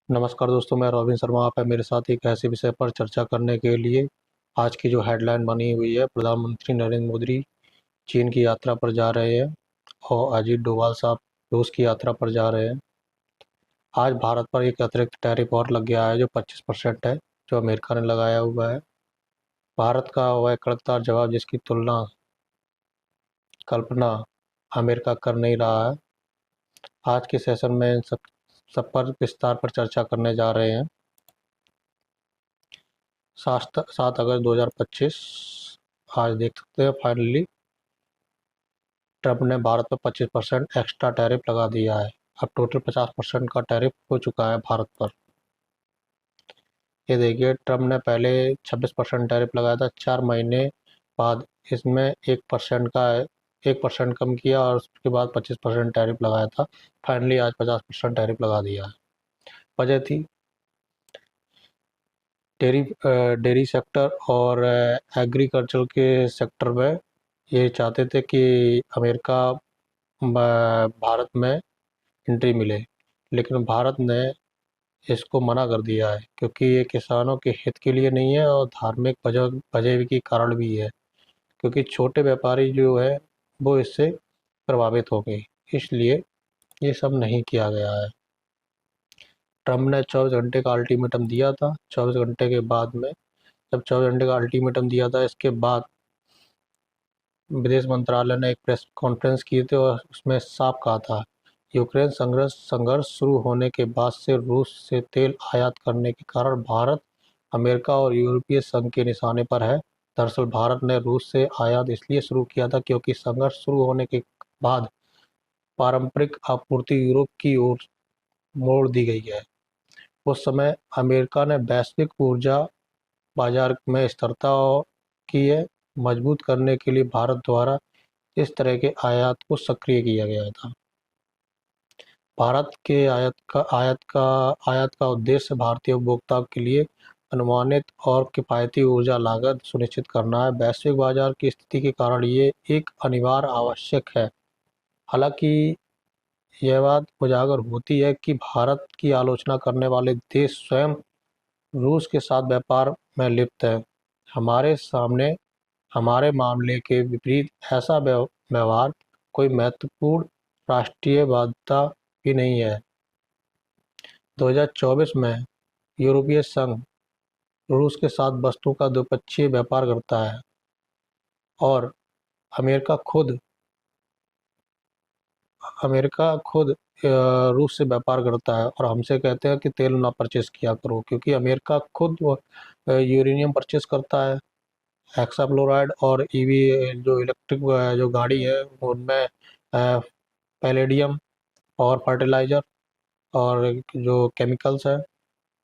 नमस्कार दोस्तों, मैं रॉबिन शर्मा। आप है मेरे साथ एक ऐसे विषय पर चर्चा करने के लिए। आज की जो हेडलाइन बनी हुई है, प्रधानमंत्री नरेंद्र मोदी चीन की यात्रा पर जा रहे हैं और अजीत डोभाल साहब रूस की यात्रा पर जा रहे हैं। आज भारत पर एक अतिरिक्त टैरिफ और लग गया है जो 25% है, जो अमेरिका ने लगाया हुआ है। भारत का वह कड़कदार जवाब, जिसकी कल्पना अमेरिका कर नहीं रहा है। आज के सेशन में इन सब पर विस्तार पर चर्चा करने जा रहे हैं। 7 अगस्त 2025। आज देख सकते हैं फाइनली ट्रंप ने भारत पर 25% एक्स्ट्रा टैरिफ लगा दिया है। अब टोटल 50% का टैरिफ हो चुका है भारत पर। ये देखिए, ट्रंप ने पहले 26% टैरिफ लगाया था। 4 महीने बाद इसमें 1% कम किया और उसके बाद 25% टैरिफ लगाया था। फाइनली आज 50% टैरिफ लगा दिया है। वजह थी डेयरी डेयरी सेक्टर और एग्रीकल्चर के सेक्टर में। ये चाहते थे कि अमेरिका भारत में एंट्री मिले, लेकिन भारत ने इसको मना कर दिया है, क्योंकि ये किसानों के हित के लिए नहीं है और धार्मिक वजह के कारण भी है, क्योंकि छोटे व्यापारी जो है वो इससे प्रभावित हो गए। इसलिए ये सब नहीं किया गया है। ट्रम्प ने 24 घंटे का अल्टीमेटम दिया था। 24 घंटे के बाद में, जब 24 घंटे का अल्टीमेटम दिया था, इसके बाद विदेश मंत्रालय ने एक प्रेस कॉन्फ्रेंस की थी और उसमें साफ कहा था, यूक्रेन संघर्ष शुरू होने के बाद से रूस से तेल आयात करने के कारण भारत अमेरिका और यूरोपीय संघ के निशाने पर है। दरअसल भारत ने रूस से आयात इसलिए शुरू किया था क्योंकि संघर्ष शुरू होने के बाद पारंपरिक आपूर्ति यूरोप की ओर मोड़ दी गई है। उस समय अमेरिका ने वैश्विक ऊर्जा बाजार में स्थिरता की है मजबूत करने के लिए भारत द्वारा इस तरह के आयात को सक्रिय किया गया था। भारत के आयात का उद्देश्य भारतीय उपभोक्ताओं के लिए अनुमानित और किफ़ायती ऊर्जा लागत सुनिश्चित करना है। वैश्विक बाजार की स्थिति के कारण ये एक अनिवार्य आवश्यक है। हालांकि यह बात उजागर होती है कि भारत की आलोचना करने वाले देश स्वयं रूस के साथ व्यापार में लिप्त है। हमारे सामने हमारे मामले के विपरीत ऐसा व्यवहार कोई महत्वपूर्ण राष्ट्रीय बाध्यता भी नहीं है। 2024 में यूरोपीय संघ रूस के साथ वस्तुओं का द्विपक्षीय व्यापार करता है और अमेरिका खुद रूस से व्यापार करता है और हमसे कहते हैं कि तेल ना परचेस किया करो, क्योंकि अमेरिका खुद यूरेनियम परचेस करता है। हेक्साफ्लोराइड और ईवी जो इलेक्ट्रिक जो गाड़ी है उनमें पैलेडियम और फर्टिलाइज़र और जो केमिकल्स है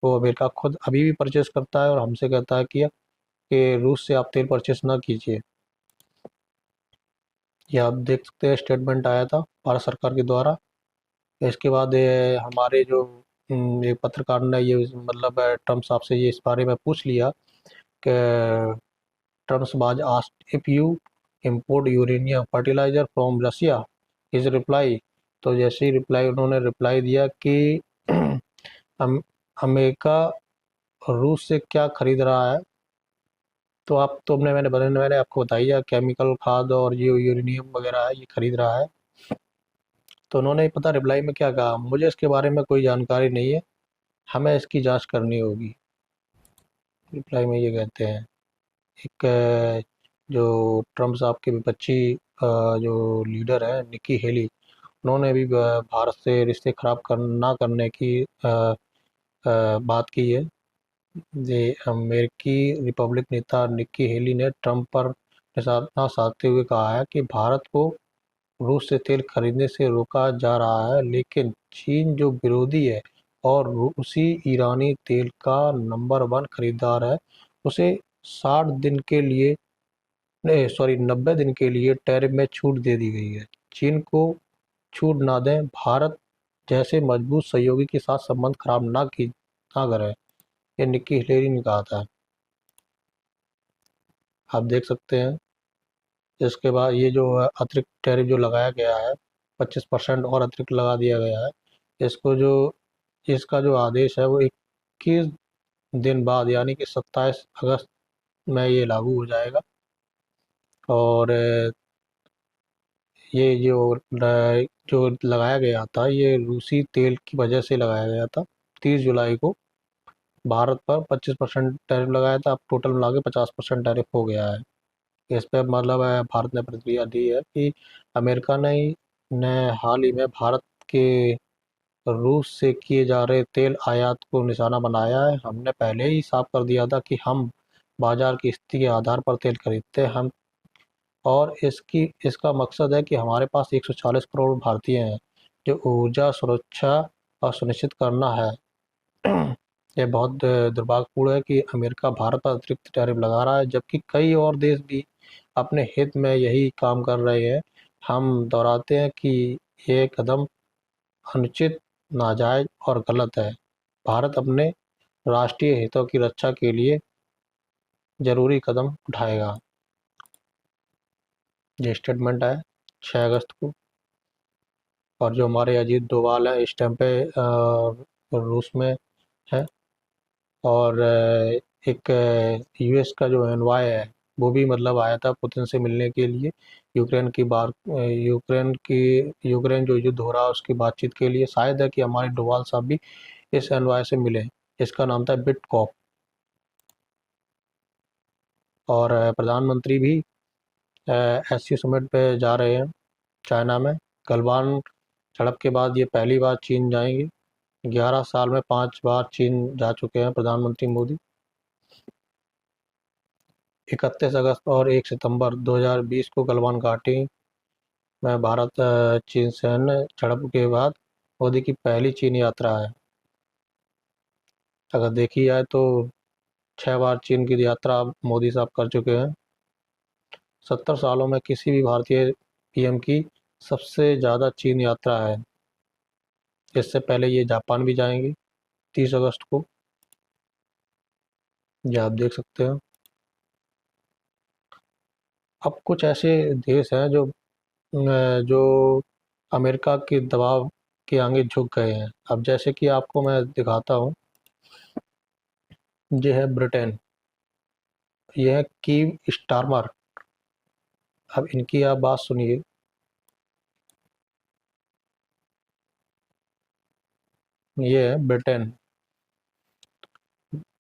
वो अमेरिका खुद अभी भी परचेस करता है और हमसे कहता है कि रूस से आप तेल परचेस ना कीजिए। ये आप देख सकते हैं, स्टेटमेंट आया था भारत सरकार के द्वारा। इसके बाद ये हमारे जो एक पत्रकार ने ये मतलब ट्रम्प साहब से ये इस बारे में पूछ लिया कि Trump was asked if you import uranium fertilizer from Russia, his reply. तो जैसे ही उन्होंने रिप्लाई दिया कि अम, अमेरिका रूस से क्या खरीद रहा है, तो आप तुमने मैंने आपको बताया केमिकल खाद और ये यूरेनियम वगैरह है, ये खरीद रहा है। तो उन्होंने पता रिप्लाई में क्या कहा, मुझे इसके बारे में कोई जानकारी नहीं है, हमें इसकी जांच करनी होगी। रिप्लाई में ये कहते हैं। एक जो ट्रम्प साहब के विपक्षी जो लीडर है निक्की हेली, उन्होंने भी भारत से रिश्ते खराब ना करने की बात की है। ये अमेरिकी रिपब्लिक नेता निक्की हेली ने ट्रंप पर निशाना साधते हुए कहा है कि भारत को रूस से तेल खरीदने से रोका जा रहा है, लेकिन चीन जो विरोधी है और रूसी ईरानी तेल का नंबर 1 खरीदार है, उसे 60 दिन के लिए नहीं सॉरी 90 दिन के लिए टैरिफ में छूट दे दी गई है। चीन को छूट ना दें, भारत जैसे मजबूत सहयोगी के साथ संबंध खराब ना करें, ये निक्की हिलेरी ने कहा था। आप देख सकते हैं। इसके बाद ये जो अतिरिक्त टैरिफ जो लगाया गया है, 25% और अतिरिक्त लगा दिया गया है। इसको जो इसका जो आदेश है वो 21 दिन बाद यानी कि 27 अगस्त में ये लागू हो जाएगा। और ये जो लगाया गया था ये रूसी तेल की वजह से लगाया गया था। 30 जुलाई को भारत पर 25% टैरिफ लगाया था, अब टोटल मिला के 50% टैरिफ हो गया है। इस पे मतलब भारत ने प्रतिक्रिया दी है कि अमेरिका ने हाल ही में भारत के रूस से किए जा रहे तेल आयात को निशाना बनाया है। हमने पहले ही साफ कर दिया था कि हम बाजार की स्थिति के आधार पर तेल खरीदते हैं। हम और इसका मकसद है कि हमारे पास 140 करोड़ भारतीय हैं जो ऊर्जा सुरक्षा और सुनिश्चित करना है। ये बहुत दुर्भाग्यपूर्ण है कि अमेरिका भारत पर अतिरिक्त टैरिफ लगा रहा है, जबकि कई और देश भी अपने हित में यही काम कर रहे हैं। हम दोहराते हैं कि ये कदम अनुचित, नाजायज और गलत है। भारत अपने राष्ट्रीय हितों की रक्षा के लिए जरूरी कदम उठाएगा। ये स्टेटमेंट है 6 अगस्त को। और जो हमारे अजीत डोभाल है इस टाइम पे रूस में है। और एक यूएस का जो एनवाय है वो भी मतलब आया था पुतिन से मिलने के लिए, यूक्रेन जो युद्ध हो रहा है उसकी बातचीत के लिए। शायद है कि हमारे डोभाल साहब भी इस एनवाय से मिले। इसका नाम था बिटकॉप। और प्रधानमंत्री भी एससीओ समिट पे जा रहे हैं चाइना में। गलवान झड़प के बाद ये पहली बार चीन जाएंगे। 11 साल में 5 बार चीन जा चुके हैं प्रधानमंत्री मोदी। 31 अगस्त और 1 सितंबर 2020 को गलवान घाटी में भारत चीन सैन्य झड़प के बाद मोदी की पहली चीन यात्रा है। अगर देखी जाए तो 6 बार चीन की यात्रा मोदी साहब कर चुके हैं। 70 सालों में किसी भी भारतीय पीएम की सबसे ज़्यादा चीन यात्रा है। इससे पहले ये जापान भी जाएंगे 30 अगस्त को। ये आप देख सकते हैं। अब कुछ ऐसे देश हैं जो अमेरिका के दबाव के आगे झुक गए हैं। अब जैसे कि आपको मैं दिखाता हूँ, ये है ब्रिटेन, ये है कीव स्टारमर। अब इनकी आप बात सुनिए। ये है ब्रिटेन।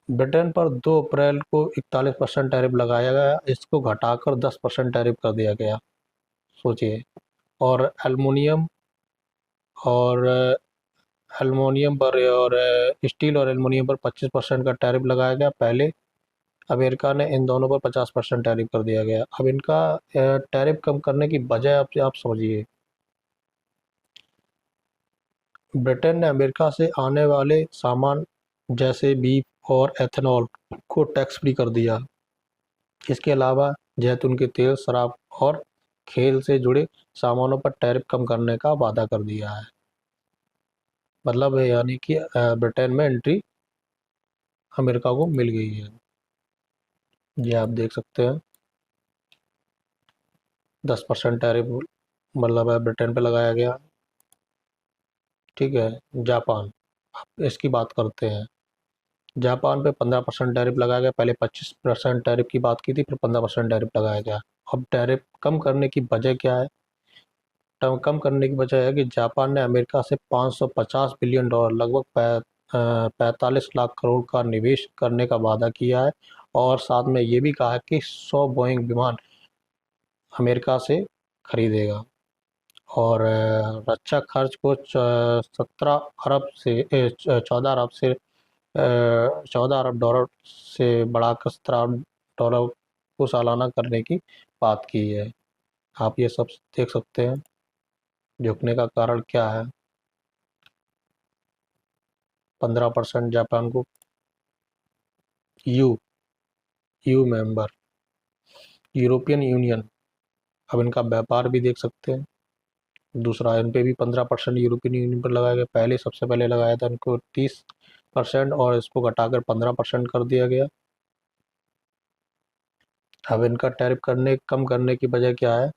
ब्रिटेन पर 2 अप्रैल को 41% टैरिफ लगाया गया, इसको घटाकर 10% टैरिफ कर दिया गया। सोचिए। और और एल्युमिनियम पर और स्टील और एल्युमिनियम पर 25% का टैरिफ लगाया गया पहले। अमेरिका ने इन दोनों पर 50% टैरिफ कर दिया गया। अब इनका टैरिफ कम करने की वजह आप समझिए। ब्रिटेन ने अमेरिका से आने वाले सामान जैसे बीफ और एथेनॉल को टैक्स फ्री कर दिया। इसके अलावा जैतून के तेल, शराब और खेल से जुड़े सामानों पर टैरिफ कम करने का वादा कर दिया है। मतलब यानी कि ब्रिटेन में एंट्री अमेरिका को मिल गई है। ये आप देख सकते हैं। 10% टैरिफ मतलब ब्रिटेन पे लगाया गया। ठीक है। जापान, अब इसकी बात करते हैं। जापान पे 15% टैरिफ लगाया गया। पहले 25% टैरिफ की बात की थी, फिर 15% टैरिफ लगाया गया। अब टैरिफ कम करने की वजह क्या है? कम करने की वजह है कि जापान ने अमेरिका से 550 बिलियन डॉलर, लगभग 45 लाख करोड़ का निवेश करने का वादा किया है। और साथ में ये भी कहा है कि 100 बोइंग विमान अमेरिका से खरीदेगा। और रक्षा खर्च को 14 अरब डॉलर से बढ़ाकर 17 अरब डॉलर को सालाना करने की बात की है। आप ये सब देख सकते हैं। झुकने का कारण क्या है? 15% जापान को you you member, European union. अब इनका व्यापार भी देख सकते हैं। दूसरा, इन पे भी 15% यूरोपियन यूनियन पर लगाया गया। पहले सबसे पहले लगाया था इनको 30% और इसको घटाकर 15% कर दिया गया। अब इनका टैरिफ कम करने की वजह क्या है?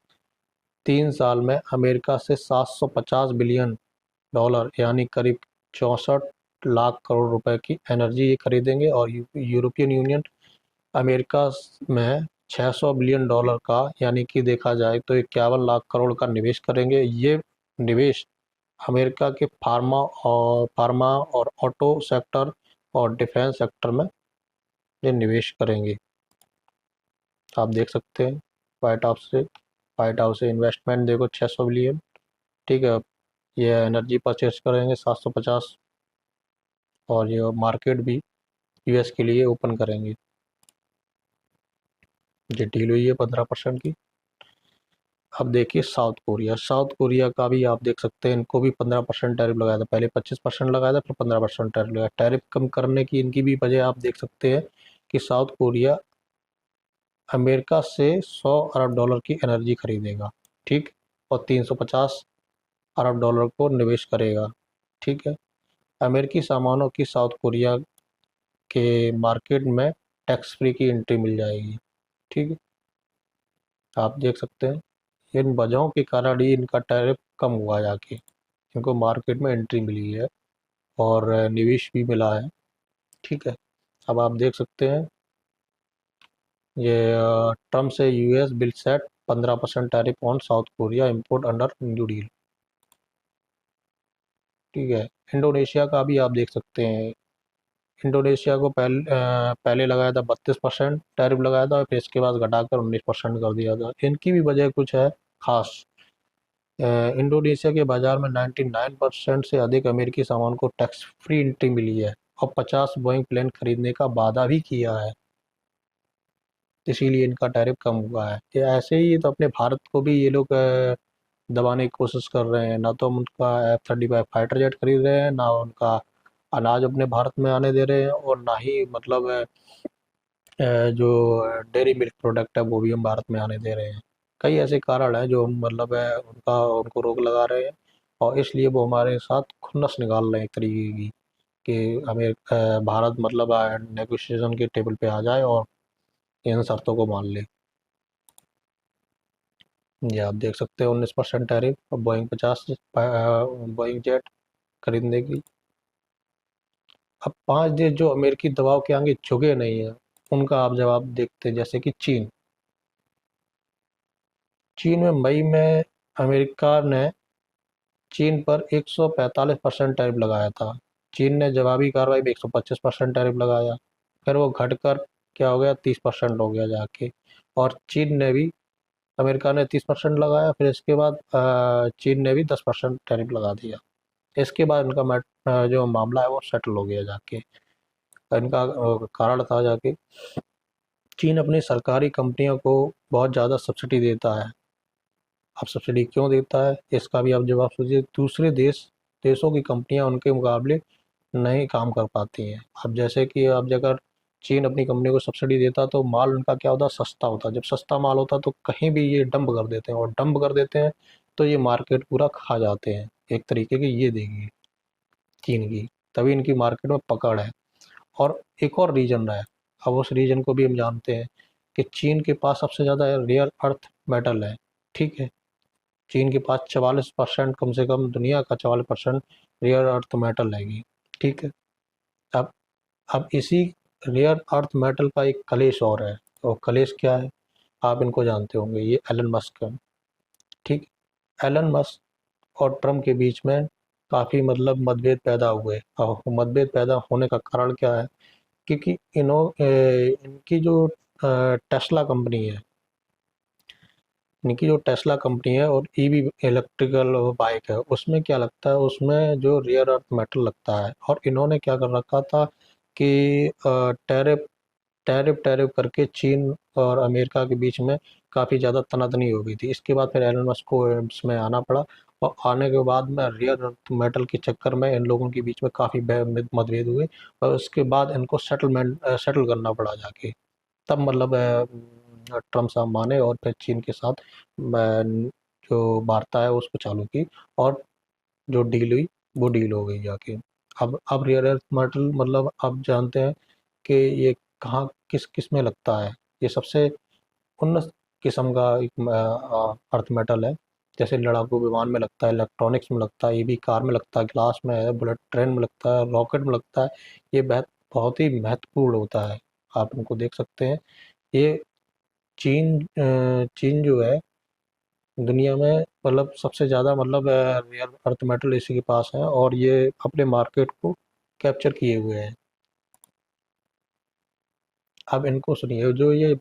3 साल में अमेरिका से 750 बिलियन डॉलर यानी करीब 64 लाख करोड़ रुपए की एनर्जी ये खरीदेंगे। और यूरोपियन यूनियन अमेरिका में $600 बिलियन का, यानी कि देखा जाए तो 51 लाख करोड़ का निवेश करेंगे। ये निवेश अमेरिका के फार्मा और ऑटो सेक्टर और डिफेंस सेक्टर में ये निवेश करेंगे। आप देख सकते हैं व्हाइट हाउस से इन्वेस्टमेंट देखो 600 बिलियन। ठीक है। ये एनर्जी परचेस करेंगे 750, और ये मार्केट भी यूएस के लिए ओपन करेंगे। ये डील हुई है 15% की। अब देखिए साउथ कोरिया का भी आप देख सकते हैं, इनको भी 15% टैरिफ लगाया था। पहले 25% लगाया था, फिर 15% टैरिफ लगाया। टैरिफ कम करने की इनकी भी वजह आप देख सकते हैं कि साउथ कोरिया अमेरिका से $100 अरब की एनर्जी खरीदेगा। ठीक। और $350 अरब को निवेश करेगा। ठीक है। अमेरिकी सामानों की साउथ कोरिया के मार्केट में टैक्स फ्री की एंट्री मिल जाएगी। ठीक है। आप देख सकते हैं इन वजहों के कारण ही इनका टैरिफ कम हुआ जाके, इनको मार्केट में एंट्री मिली है और निवेश भी मिला है। ठीक है। अब आप देख सकते हैं ये ट्रम्प से US bill set 15% tariff on south Korea import under new deal. ठीक है। इंडोनेशिया का भी आप देख सकते हैं। इंडोनेशिया को पहले लगाया था 32% टैरिफ लगाया था, फिर इसके बाद घटाकर 19% कर दिया था। इनकी भी वजह कुछ है खास। इंडोनेशिया के बाजार में 99% से अधिक अमेरिकी सामान को टैक्स फ्री एंट्री मिली है और 50 बोइंग प्लेन खरीदने का वादा भी किया है। इसीलिए इनका टैरिफ कम हुआ है। ये ऐसे ही तो अपने भारत को भी ये लोग दबाने की कोशिश कर रहे हैं। ना तो हम उनका F-35 फाइटर जेट खरीद रहे हैं, ना उनका अनाज अपने भारत में आने दे रहे हैं, और ना ही मतलब जो डेयरी मिल्क प्रोडक्ट है वो भी हम भारत में आने दे रहे हैं। कई ऐसे कारण हैं जो हम मतलब उनका उनको रोक लगा रहे हैं, और इसलिए वो हमारे साथ खुन्नस निकाल रहे हैं एक तरीके की, कि हमें भारत मतलब नेगोशिएशन के टेबल पे आ जाए और इन शर्तों को मान ले। ये आप देख सकते हैं 19% टैरिफ और बोइंग जेट खरीदने की। अब 5 देश जो अमेरिकी दबाव के आगे झुके नहीं है, उनका आप जवाब देखते हैं, जैसे कि चीन। चीन में मई में अमेरिका ने चीन पर 145% टैरिफ लगाया था। चीन ने जवाबी कार्रवाई में 125% टैरिफ लगाया, फिर वो घटकर क्या हो गया, 30% हो गया जाके। और चीन ने भी अमेरिका ने 30% लगाया, फिर इसके बाद चीन ने भी 10% टैरिफ लगा दिया। इसके बाद इनका जो मामला है वो सेटल हो गया जाके। इनका कारण था जाके चीन अपनी सरकारी कंपनियों को बहुत ज़्यादा सब्सिडी देता है। अब सब्सिडी क्यों देता है, इसका भी आप जवाब सोचिए। दूसरे देशों की कंपनियां उनके मुकाबले नहीं काम कर पाती हैं। अब जैसे कि अब अगर चीन अपनी कंपनी को सब्सिडी देता तो माल उनका क्या होता, सस्ता होता। जब सस्ता माल होता तो कहीं भी ये डंप कर देते हैं, और डंप कर देते हैं तो ये मार्केट पूरा खा जाते हैं। एक तरीके की ये देगी चीन की, तभी इनकी मार्केट में पकड़ है। और एक और रीजन है, अब उस रीजन को भी हम जानते हैं कि चीन के पास सबसे ज़्यादा रेयर अर्थ मेटल है। ठीक है। चीन के पास 44%, कम से कम दुनिया का 44% रेयर अर्थ मेटल है। ठीक है। अब अब इसी रेयर अर्थ मेटल का एक कलेश और है, और कलेश क्या है आप इनको जानते होंगे, ये एलन मस्क है। ठीक। एलन मस्क और ट्रम्प के बीच में काफ़ी मतलब मतभेद पैदा हुए, और मतभेद पैदा होने का कारण क्या है, क्योंकि इनकी जो टेस्ला कंपनी है, इनकी जो टेस्ला कंपनी है और ईवी इलेक्ट्रिकल बाइक है, उसमें क्या लगता है, उसमें जो रियर अर्थ मेटल लगता है। और इन्होंने क्या कर रखा था कि टैरिफ टैरिफ टैरिफ करके चीन और अमेरिका के बीच में काफ़ी ज़्यादा तनातनी हो गई थी। इसके बाद फिर एलन मस्क को इसमें आना पड़ा, और आने के बाद में रियर अर्थ मेटल के चक्कर में इन लोगों के बीच में काफ़ी मतभेद हुए, और उसके बाद इनको सेटल करना पड़ा जाके। तब मतलब ट्रम्प साहब माने, और फिर चीन के साथ जो वार्ता है उसको चालू की, और जो डील हुई वो डील हो गई जाके। अब रियर अर्थ मेटल मतलब अब जानते हैं कि ये कहाँ किस किस में लगता है। ये सबसे उन्नत किस्म का एक अर्थ मेटल है। जैसे लड़ाकू विमान में लगता है, इलेक्ट्रॉनिक्स में लगता है, ईवी कार में लगता है, ग्लास में है, बुलेट ट्रेन में लगता है, रॉकेट में लगता है। ये बहुत ही महत्वपूर्ण होता है। आप इनको देख सकते हैं। ये चीन जो है दुनिया में मतलब सबसे ज़्यादा मतलब रेयर अर्थ मेटल इसी के पास है, और ये अपने मार्केट को कैप्चर किए हुए हैं। अब इनको सुनिए, जो ये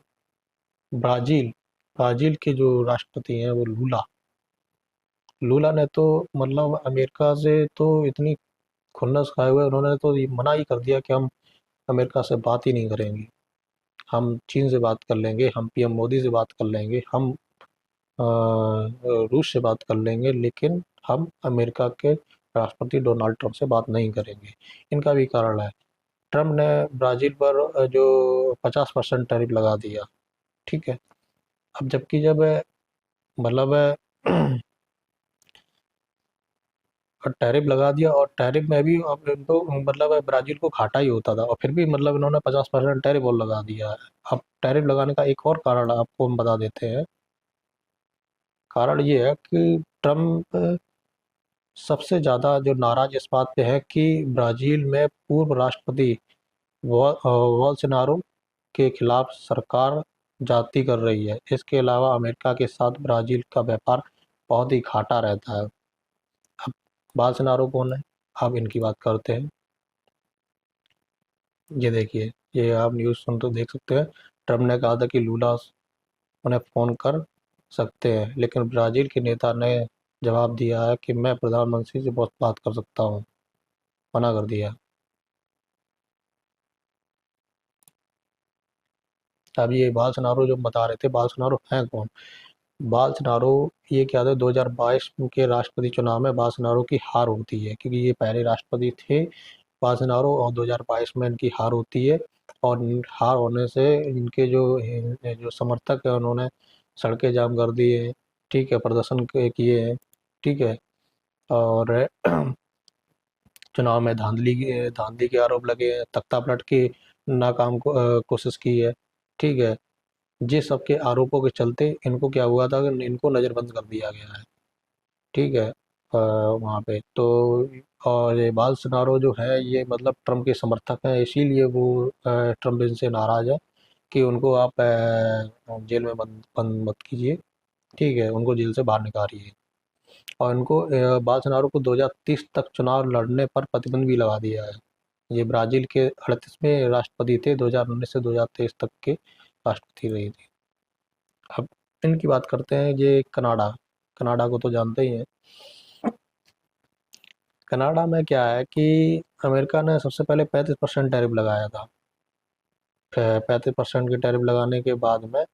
ब्राज़ील ब्राज़ील के जो राष्ट्रपति हैं वो लूला लूला ने तो मतलब अमेरिका से तो इतनी खुन्नस खाए हुए, उन्होंने तो ये मना ही कर दिया कि हम अमेरिका से बात ही नहीं करेंगे। हम चीन से बात कर लेंगे, हम पीएम मोदी से बात कर लेंगे, हम रूस से बात कर लेंगे, लेकिन हम अमेरिका के राष्ट्रपति डोनाल्ड ट्रंप से बात नहीं करेंगे। इनका भी कारण है। ट्रंप ने ब्राज़ील पर जो 50% टैरिफ लगा दिया, ठीक है। अब जबकि जब मतलब टैरिफ लगा दिया, और टैरिफ में भी अब इनको मतलब ब्राज़ील को घाटा ही होता था, और फिर भी मतलब इन्होंने 50% टैरिफ और लगा दिया है। अब टैरिफ लगाने का एक और कारण आपको हम बता देते हैं। कारण ये है कि ट्रंप सबसे ज़्यादा जो नाराज़ इस बात पे है कि ब्राज़ील में पूर्व राष्ट्रपति बोल्सोनारो के खिलाफ सरकार जाती कर रही है। इसके अलावा अमेरिका के साथ ब्राज़ील का व्यापार बहुत ही घाटा रहता है। अब बोल्सोनारो कौन है? अब इनकी बात करते हैं। ये देखिए, ये आप न्यूज़ सुन तो देख सकते हैं। ट्रंप ने कहा था कि लूला उन्हें फ़ोन कर सकते हैं, लेकिन ब्राज़ील के नेता ने जवाब दिया है कि मैं प्रधानमंत्री से बहुत बात कर सकता हूँ, मना कर दिया। अब ये बोल्सोनारो जो बता रहे थे, बोल्सोनारो हैं कौन? बोल्सोनारो ये क्या था, 2022 के राष्ट्रपति चुनाव में बोल्सोनारो की हार होती है, क्योंकि ये पहले राष्ट्रपति थे बोल्सोनारो, और 2022 में इनकी हार होती है। और हार होने से इनके जो समर्थक हैं उन्होंने सड़कें जाम कर दी है, ठीक है, प्रदर्शन किए हैं, ठीक है। और चुनाव में धांधली के आरोप लगे हैं, तख्ता पलट की नाकाम कोशिश की है, ठीक है। ये सबके आरोपों के चलते इनको क्या हुआ था कि इनको नज़रबंद कर दिया गया है, ठीक है। वहाँ पे तो, और ये बोल्सोनारो जो है ये मतलब ट्रम्प के समर्थक हैं, इसीलिए वो ट्रम्प इनसे नाराज़ है कि उनको आप जेल में बंद बंद मत कीजिए, ठीक है, उनको जेल से बाहर निकालिए। और इनको बोल्सोनारो को 2030 तक चुनाव लड़ने पर प्रतिबंध भी लगा दिया है। ये ब्राज़ील के 38वें राष्ट्रपति थे, 2019 से 2023 तक के राष्ट्रपति रहे थे। अब इनकी बात करते हैं। ये कनाडा कनाडा को तो जानते ही हैं। कनाडा में क्या है कि अमेरिका ने सबसे पहले 35% टैरिफ लगाया था। 35% के टैरिफ लगाने के बाद में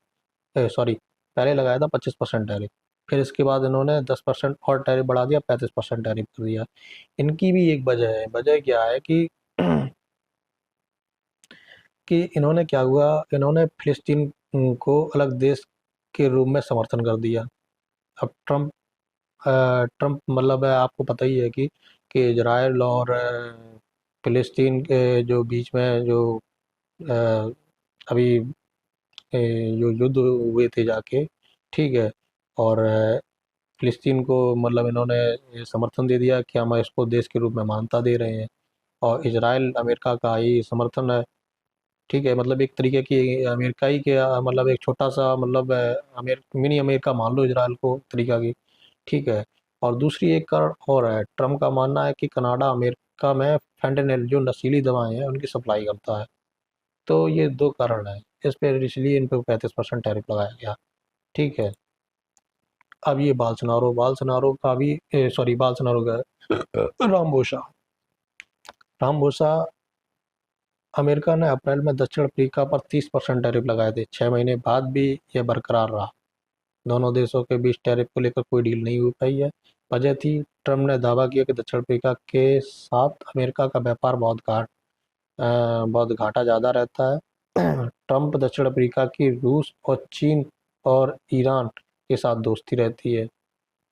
सॉरी, पहले लगाया था 25% टैरिफ। फिर इसके बाद इन्होंने 10% और टैरिफ बढ़ा दिया, 35% टैरिफ कर दिया। इनकी भी एक वजह है। वजह क्या है कि इन्होंने क्या हुआ, इन्होंने फिलिस्तीन को अलग देश के रूप में समर्थन कर दिया। अब ट्रंप मतलब आपको पता ही है कि इजराइल और फिलिस्तीन के जो बीच में जो अ, अभी जो युद्ध हुए थे जाके, ठीक है। और फिलिस्तीन को मतलब इन्होंने ये समर्थन दे दिया कि हम इसको देश के रूप में मान्यता दे रहे हैं, और इजराइल अमेरिका का ही समर्थन है, ठीक है। मतलब एक तरीके की अमेरिका ही के मतलब एक छोटा सा मतलब मिनी अमेरिका मान लो इजराइल को, तरीका की, ठीक है। और दूसरी एक कारण और है, ट्रम्प का मानना है कि कनाडा अमेरिका में फैंटेनिल जो नशीली दवाएं हैं उनकी सप्लाई करता है। तो ये दो कारण है, इस पे इसलिए इन पे 35% टैरिफ लगाया गया, ठीक है। अब ये बालसनारो का भी सॉरी, बालसनारो का रामबोसा रामबोसा अमेरिका ने अप्रैल में दक्षिण अफ्रीका पर 30% टैरिफ लगाए थे। 6 महीने बाद भी यह बरकरार रहा। दोनों देशों के बीच टैरिफ को लेकर कोई डील नहीं हो पाई है। वजह थी, ट्रम्प ने दावा किया कि दक्षिण अफ्रीका के साथ अमेरिका का व्यापार बहुत घाटा ज़्यादा रहता है। ट्रम्प दक्षिण अफ्रीका की रूस और चीन और ईरान के साथ दोस्ती रहती है।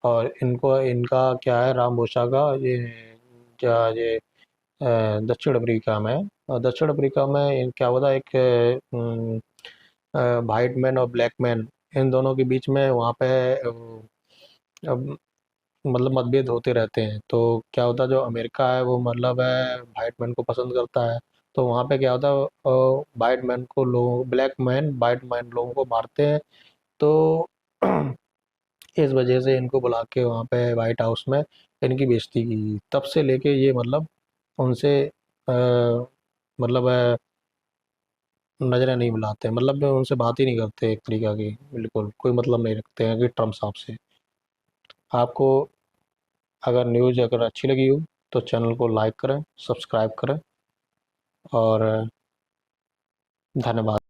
और इनको इनका क्या है, रामपोसा का ये दक्षिण अफ्रीका में, दक्षिण अफ्रीका में क्या होता है, एक वाइट मैन और ब्लैक मैन, इन दोनों के बीच में वहाँ पे अब मतलब मतभेद होते रहते हैं। तो क्या होता है, जो अमेरिका है वो मतलब है वाइट मैन को पसंद करता है। तो वहाँ पे क्या होता है, वाइट मैन को लोग, ब्लैक मैन वाइट मैन लोगों को मारते हैं। तो इस वजह से इनको बुला के वहाँ पे वाइट हाउस में इनकी बेइज्जती की। तब से लेके ये मतलब उनसे अ, मतलब नजरें नहीं मिलाते, मतलब उनसे बात ही नहीं करते एक तरीका की, बिल्कुल कोई मतलब नहीं रखते हैं कि ट्रम्प साहब से। आपको अगर न्यूज़ अगर अच्छी लगी हो तो चैनल को लाइक करें, सब्सक्राइब करें, और धन्यवाद।